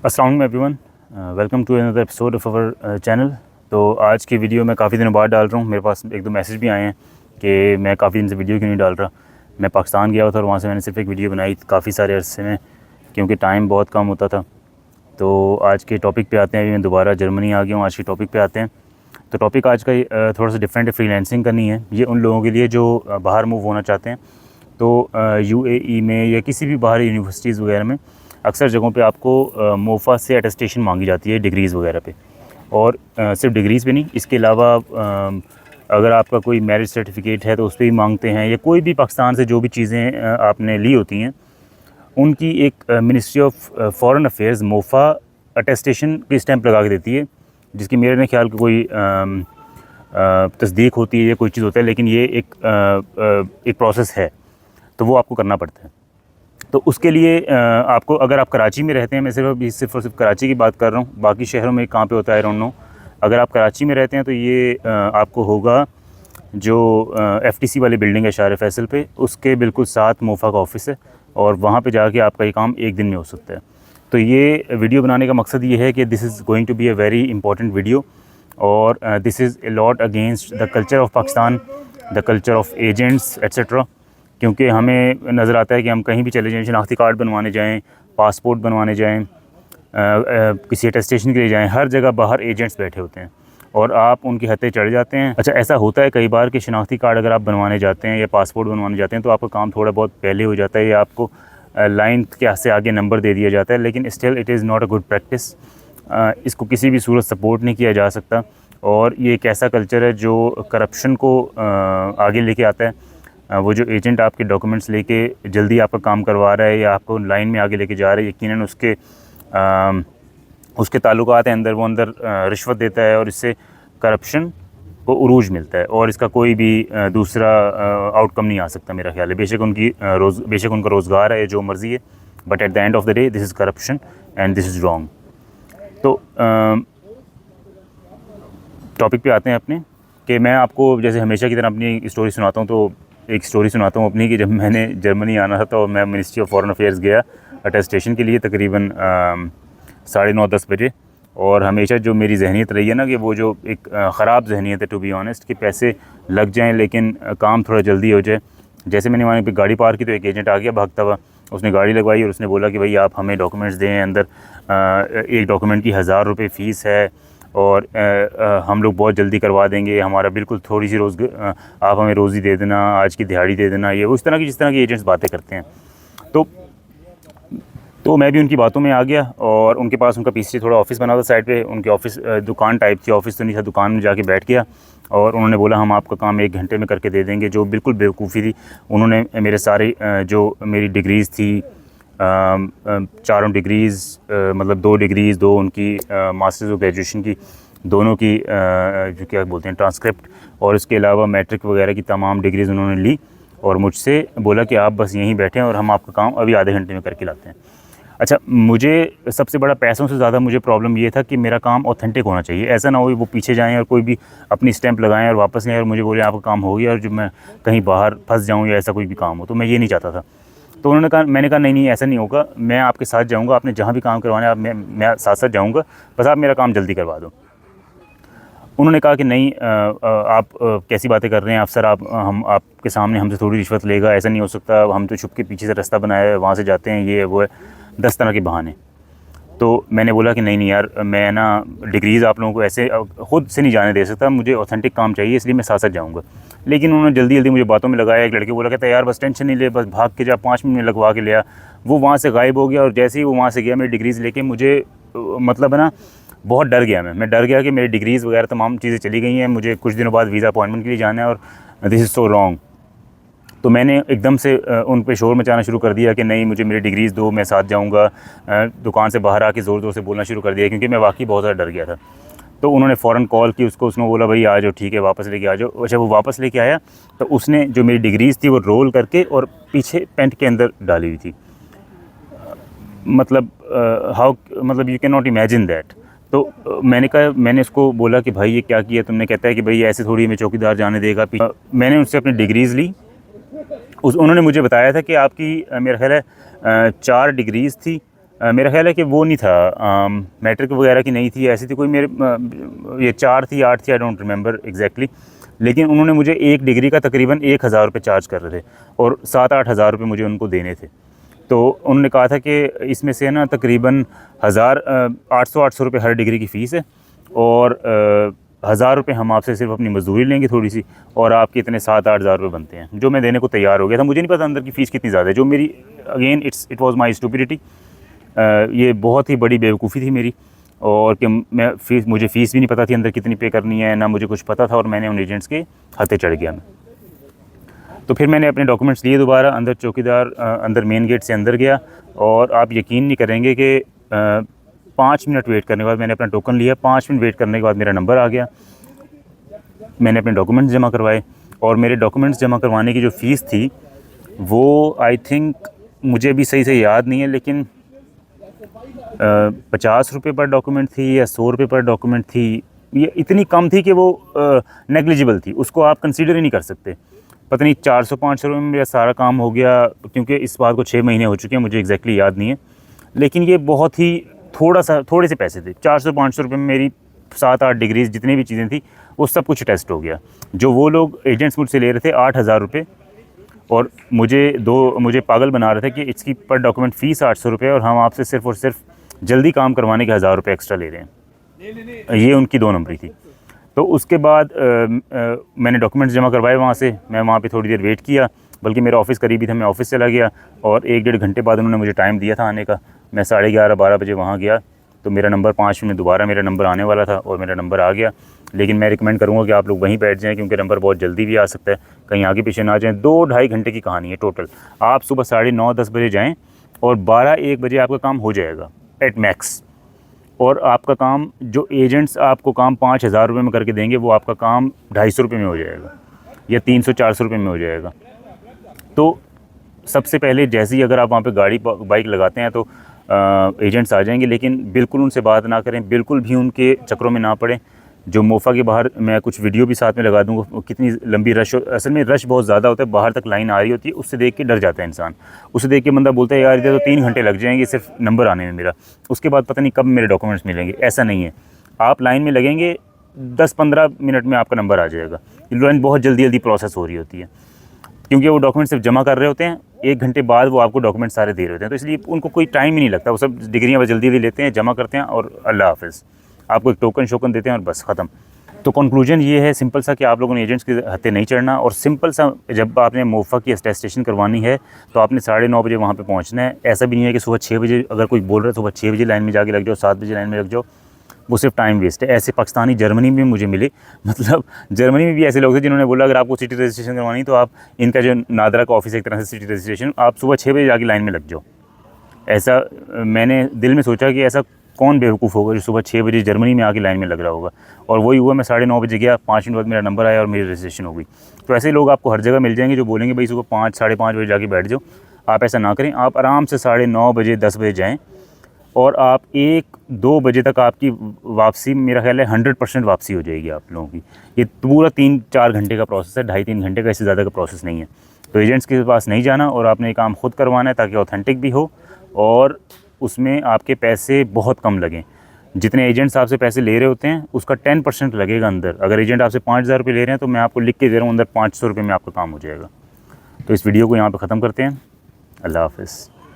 अस्सलाम everyone, welcome to another episode of our channel. तो आज की वीडियो मैं काफ़ी दिनों बाद डाल रहा हूँ। मेरे पास एक दो मैसेज भी आए हैं कि मैं काफ़ी दिन से वीडियो क्यों नहीं डाल रहा। मैं पाकिस्तान गया हुआ था और वहाँ से मैंने सिर्फ एक वीडियो बनाई काफ़ी सारे अरसे में, क्योंकि टाइम बहुत कम होता था। तो आज के टॉपिक पे आते हैं। अभी मैं दोबारा जर्मनी आ गया हूँ। आज के टॉपिक पे आते हैं। तो टॉपिक आज का थोड़ा सा डिफरेंट है। फ्रीलांसिंग करनी है ये उन लोगों के लिए जो बाहर मूव होना चाहते हैं। तो यूएई में या किसी भी बाहरी यूनिवर्सिटीज़ वगैरह में अक्सर जगहों पे आपको मोफा से अटेस्टेशन मांगी जाती है डिग्रीज़ वगैरह पे। और सिर्फ डिग्रीज़ पे नहीं, इसके अलावा अगर आपका कोई मैरिज सर्टिफिकेट है तो उस पर भी मांगते हैं, या कोई भी पाकिस्तान से जो भी चीज़ें आपने ली होती हैं उनकी एक ministry of foreign affairs MOFA attestation की स्टैंप लगा के देती है, जिसकी मेरे ख्याल का कोई तस्दीक होती है या कोई चीज़ होता है, लेकिन ये एक प्रोसेस है, तो वो आपको करना पड़ता है। तो उसके लिए आपको, अगर आप कराची में रहते हैं, मैं सिर्फ और सिर्फ कराची की बात कर रहा हूँ, बाकी शहरों में कहाँ पे होता है आई डोंट नो। अगर आप कराची में रहते हैं तो ये आपको होगा जो एफटीसी वाली बिल्डिंग है शार फैसल पे, उसके बिल्कुल साथ मोफा का ऑफिस है, और वहाँ पे जाके आपका ये काम एक दिन में हो सकता है। तो ये वीडियो बनाने का मकसद ये है कि this is going to be a very important video, और this is a lot against the culture of Pakistan, the culture of agents etcetera. क्योंकि हमें नज़र आता है कि हम कहीं भी चले जाएँ, शनाख्ती कार्ड बनवाने जाएँ, पासपोर्ट बनवाने जाएँ, किसी अटेस्टेशन के लिए जाएँ, हर जगह बाहर एजेंट्स बैठे होते हैं और आप उनकी हत्थे चढ़ जाते हैं। अच्छा, ऐसा होता है कई बार कि शनाख्ती कार्ड अगर आप बनवाने जाते हैं या पासपोर्ट बनवाने जाते हैं तो आपका काम थोड़ा बहुत पहले हो जाता है, या आपको लाइन के से आगे नंबर दे दिया जाता है, लेकिन still it is not a good practice. इसको किसी भी सूरत सपोर्ट नहीं किया जा सकता, और ये एक ऐसा कल्चर है जो करप्शन को आगे लेके आता है। वो जो एजेंट आपके डॉक्यूमेंट्स लेके जल्दी आपका काम करवा रहा है या आपको लाइन में आगे लेके जा रहा है, यकीनन उसके ताल्लुकात हैं अंदर, वो अंदर रिश्वत देता है, और इससे करप्शन को उरूज मिलता है, और इसका कोई भी दूसरा आउटकम नहीं आ सकता मेरा ख्याल है। बेशक उनका रोज़गार है, जो मर्ज़ी है, but at the end of the day this is corruption and this is wrong. तो टॉपिक पे आते हैं अपने, कि मैं आपको जैसे हमेशा की तरह अपनी स्टोरी सुनाता हूँ। तो एक स्टोरी सुनाता हूँ अपनी, कि जब मैंने जर्मनी आना था तो मैं मिनिस्ट्री ऑफ फॉरेन अफेयर्स गया अटेस्टेशन के लिए तकरीबन 9:30-10 बजे। और हमेशा जो मेरी जहनीत रही है ना, कि वो जो एक ख़राब जहनीत है टू बी ऑनेस्ट, कि पैसे लग जाएं लेकिन काम थोड़ा जल्दी हो जाए। जैसे मैंने वहाँ पे गाड़ी पार्क की तो एक एजेंट आ गया भागता हुआ, उसने गाड़ी लगवाई और उसने बोला कि भाई आप हमें डॉक्यूमेंट्स दें, अंदर एक डॉक्यूमेंट की 1000 रुपये फ़ीस है, और हम लोग बहुत जल्दी करवा देंगे, हमारा बिल्कुल थोड़ी सी आप हमें रोज़ी दे देना, आज की दिहाड़ी दे देना, ये उस तरह की जिस तरह की एजेंट्स बातें करते हैं। तो मैं भी उनकी बातों में आ गया, और उनके पास उनका पीछे थोड़ा ऑफिस बना था साइड पे, उनके ऑफिस दुकान टाइप थी, ऑफिस तो नहीं था, दुकान में जाके बैठ गया, और उन्होंने बोला हम आपका काम 1 घंटे में करके दे देंगे, जो बिल्कुल बेवकूफ़ी थी। उन्होंने मेरे सारे जो मेरी डिग्रीज़ थी, चारों डिग्रीज़, मतलब 2 डिग्रीज़, 2 उनकी मास्टर्स और ग्रेजुएशन की, दोनों की जो क्या बोलते हैं ट्रांसक्रिप्ट, और इसके अलावा मैट्रिक वगैरह की तमाम डिग्रीज़ उन्होंने ली, और मुझसे बोला कि आप बस यहीं बैठें और हम आपका काम अभी आधे घंटे में करके लाते हैं। अच्छा, मुझे सबसे बड़ा पैसों से ज़्यादा मुझे प्रॉब्लम ये था कि मेरा काम ऑथेंटिक होना चाहिए। ऐसा ना हो वो पीछे जाएँ और कोई भी अपनी स्टैंप लगाएं और वापस नहीं आए और मुझे बोले आपका काम हो गया, और जो मैं कहीं बाहर फंस जाऊँ या ऐसा कोई भी काम हो, तो मैं ये नहीं चाहता था। तो मैंने कहा नहीं ऐसा नहीं होगा, मैं आपके साथ जाऊँगा, आपने जहाँ भी काम करवाना है मैं साथ साथ जाऊँगा, बस आप मेरा काम जल्दी करवा दो। उन्होंने कहा कि नहीं, आप कैसी बातें कर रहे हैं अफसर, हम आपके सामने हमसे थोड़ी रिश्वत लेगा, ऐसा नहीं हो सकता, हम तो छुप के पीछे से रास्ता बनाया है, वहाँ से जाते हैं, ये वो है, 10 तरह के बहाने। तो मैंने बोला कि नहीं यार, मैं ना डिग्रीज़ आप लोगों को ऐसे ख़ुद से नहीं जाने दे सकता, मुझे ऑथेंटिक काम चाहिए, इसलिए मैं साथ साथ जाऊँगा। लेकिन उन्होंने जल्दी जल्दी मुझे बातों में लगाया। एक लड़के बोला, कहता यार बस टेंशन नहीं ले, बस भाग के जा, 5 मिनट में लगवा के लिया। वो वहाँ से गायब हो गया, और जैसे ही वो वहाँ से गया मेरी डिग्रीज़ लेके, मुझे मतलब है ना बहुत डर गया। मैं डर गया कि मेरी डिग्रीज़ वगैरह तमाम चीज़ें चली गई हैं, मुझे कुछ दिनों बाद वीज़ा अपॉइंटमेंट के लिए जाना है, और दिस इज़ सो रॉन्ग। तो मैंने एकदम से उन पे शोर मचाना शुरू कर दिया कि नहीं, मुझे मेरी डिग्रीज़ दो, मैं साथ जाऊँगा। दुकान से बाहर आके ज़ोर ज़ोर से बोलना शुरू कर दिया, क्योंकि मैं वाकई बहुत ज़्यादा डर गया था। तो उन्होंने फ़ौरन कॉल की उसको, उसने बोला भाई आ जाओ, ठीक है वापस लेके आ जाओ। अच्छा, वो वापस लेके आया तो उसने जो मेरी डिग्रीज़ थी वो रोल करके और पीछे पेंट के अंदर डाली हुई थी। मतलब मतलब you can not imagine that. तो मैंने उसको बोला कि भाई ये क्या किया तुमने? कहता है कि भाई ऐसे थोड़ी मैं चौकीदार जाने देगा। मैंने उनसे अपनी डिग्रीज़ ली। उन्होंने मुझे बताया था कि आपकी मेरा ख्याल है 4 डिग्रीज़ थी, मेरा ख्याल है कि वो नहीं था, मैट्रिक वगैरह की नहीं थी, ऐसी थी कोई मेरे ये 4 थी 8 थी, आई डोंट रिमेंबर एग्जैक्टली। लेकिन उन्होंने मुझे एक डिग्री का तकरीबन 1000 रुपये चार्ज कर रहे थे और 7-8 हज़ार रुपये मुझे उनको देने थे। तो उन्होंने कहा था कि इसमें से ना तकरीबन 800 रुपये हर डिग्री की फ़ीस है और 1000 रुपये हम आपसे सिर्फ अपनी मजदूरी लेंगे थोड़ी सी, और आपके इतने 7-8 हज़ार रुपये बनते हैं, जो मैं देने को तैयार हो गया था। मुझे नहीं पता अंदर की फ़ीस कितनी ज़्यादा है, जो मेरी again it was my stupidity. ये बहुत ही बड़ी बेवकूफ़ी थी मेरी, और कि मुझे फ़ीस भी नहीं पता थी अंदर कितनी पे करनी है, ना मुझे कुछ पता था, और मैंने उन एजेंट्स के हाथे चढ़ गया मैं। तो फिर मैंने अपने डॉक्यूमेंट्स लिए दोबारा, अंदर चौकीदार अंदर मेन गेट से अंदर गया, और आप यकीन नहीं करेंगे कि 5 मिनट वेट करने के बाद मैंने अपना टोकन लिया। 5 मिनट वेट करने के बाद मेरा नंबर आ गया। मैंने अपने डॉक्यूमेंट्स जमा करवाए, और मेरे डॉक्यूमेंट्स जमा करवाने की जो फ़ीस थी वो आई थिंक मुझे भी सही से याद नहीं है, लेकिन 50 रुपये पर डॉक्यूमेंट थी या 100 रुपये पर डॉक्यूमेंट थी। ये इतनी कम थी कि वो नेग्लिजिबल थी, उसको आप कंसीडर ही नहीं कर सकते। पता नहीं 400-500 रुपये में मेरा सारा काम हो गया, क्योंकि इस बात को 6 महीने हो चुके हैं, मुझे एग्जैक्टली याद नहीं है। लेकिन ये बहुत ही थोड़े से पैसे थे। 400-500 रुपये में मेरी 7-8 डिग्रीज जितनी भी चीज़ें थी वो सब कुछ टेस्ट हो गया। जो वो लोग एजेंट्स मुझसे ले रहे थे 8,000 रुपये, और मुझे पागल बना रहे थे कि इसकी पर डॉक्यूमेंट फ़ीस 800 रुपये, और हम आपसे सिर्फ़ और सिर्फ जल्दी काम करवाने के 1000 रुपये एक्स्ट्रा ले रहे हैं। ये उनकी 2 नंबरी थी। तो उसके बाद मैंने डॉक्यूमेंट्स जमा करवाए वहाँ से। मैं वहाँ पे थोड़ी देर वेट किया, बल्कि मेरा ऑफ़िस करीब ही था, मैं ऑफ़िस चला गया, और 1-1.5 घंटे बाद उन्होंने मुझे टाइम दिया था आने का। मैं 11:30-12 बजे वहाँ गया, तो मेरा नंबर 5 मिनट दोबारा मेरा नंबर आने वाला था, और मेरा नंबर आ गया। लेकिन मैं रिकमेंड करूँगा कि आप लोग वहीं बैठ जाएँ, क्योंकि नंबर बहुत जल्दी भी आ सकता है, कहीं आगे पीछे ना जाएँ। 2-2.5 घंटे की कहानी है टोटल। आप सुबह 9:30-10 बजे जाएँ, और 12-1 बजे आपका काम हो जाएगा एट मैक्स। और आपका काम, जो एजेंट्स आपको काम 5,000 रुपये में करके देंगे, वो आपका काम 250 रुपये में हो जाएगा, या 300-400 रुपये में हो जाएगा। तो सबसे पहले जैसे ही अगर आप वहाँ पे बाइक लगाते हैं तो एजेंट्स आ जाएंगे, लेकिन बिल्कुल उनसे बात ना करें, बिल्कुल भी उनके चक्करों में ना पड़ें। जो मोफ़ा के बाहर, मैं कुछ वीडियो भी साथ में लगा दूँगा, कितनी लंबी रश असल में रश बहुत ज़्यादा होता है, बाहर तक लाइन आ रही होती है, उससे देख के डर जाता है इंसान। उसे देख के बंदा बोलता है यार इधर तो 3 घंटे लग जाएंगे सिर्फ नंबर आने में मेरा, उसके बाद पता नहीं कब मेरे डॉक्यूमेंट्स मिलेंगे। ऐसा नहीं है, आप लाइन में लगेंगे 10-15 मिनट में आपका नंबर आ जाएगा। लाइन बहुत जल्दी प्रोसेस हो रही होती है, क्योंकि वो डॉक्यूमेंट सिर्फ जमा कर रहे होते हैं, 1 घंटे बाद वो आपको डॉक्यूमेंट सारे दे रहे होते हैं। तो इसलिए उनको कोई टाइम ही नहीं लगता, वो सब डिग्रियाँ बस जल्दी लेते हैं, जमा करते हैं, और अल्लाह हाफ़िज़, आपको एक टोकन शोकन देते हैं और बस ख़त्म। तो कंक्लूजन ये है सिंपल सा कि आप लोगों ने एजेंट्स के हत्थे नहीं चढ़ना, और सिंपल सा, जब आपने मोफ़ा की अटेस्टेशन करवानी है तो आपने 9:30 बजे वहाँ पे पहुँचना है। ऐसा भी नहीं है कि सुबह 6 बजे, अगर कोई बोल रहा है सुबह 6 बजे लाइन में जाके लग जाओ, 7 बजे लाइन में लग जाओ, वो सिर्फ टाइम वेस्ट है। ऐसे पाकिस्तानी जर्मनी में मुझे मिले, मतलब जर्मनी में भी ऐसे लोग थे जिन्होंने बोला अगर आपको सिटी रजिस्ट्रेशन करवानी तो आप, इनका जो नादरा का ऑफिस है एक तरह से सिटी रजिस्ट्रेशन, आप सुबह 6 बजे जाके लाइन में लग जाओ। ऐसा मैंने दिल में सोचा कि ऐसा कौन बेवकूफ़ होगा जो सुबह 6 बजे जर्मनी में आके लाइन में लग रहा होगा, और वही हुआ। मैं 9:30 बजे गया, 5 मिनट बाद मेरा नंबर आया और मेरी रजिस्ट्रेशन हो गई। तो ऐसे लोग आपको हर जगह मिल जाएंगे जो बोलेंगे भाई सुबह 5-5:30 बजे जाके बैठ जाओ। आप ऐसा ना करें, आप आराम से 9:30 बजे 10 बजे जाएँ, और आप 1-2 बजे तक आपकी वापसी, मेरा ख्याल है 100% वापसी हो जाएगी आप लोगों की। ये पूरा 3-4 घंटे का प्रोसेस है, 2.5-3 घंटे का, इससे ज़्यादा का प्रोसेस नहीं है। तो एजेंट्स के पास नहीं जाना, और आपने ये काम ख़ुद करवाना है ताकि ऑथेंटिक भी हो, और उसमें आपके पैसे बहुत कम लगें। जितने एजेंट्स आपसे पैसे ले रहे होते हैं उसका 10% लगेगा अंदर। अगर एजेंट आपसे 5,000 रुपये ले रहे हैं तो मैं आपको लिख के दे रहा हूँ अंदर 500 रुपये में आपका काम हो जाएगा। तो इस वीडियो को यहाँ पे ख़त्म करते हैं। अल्लाह हाफ़िज़।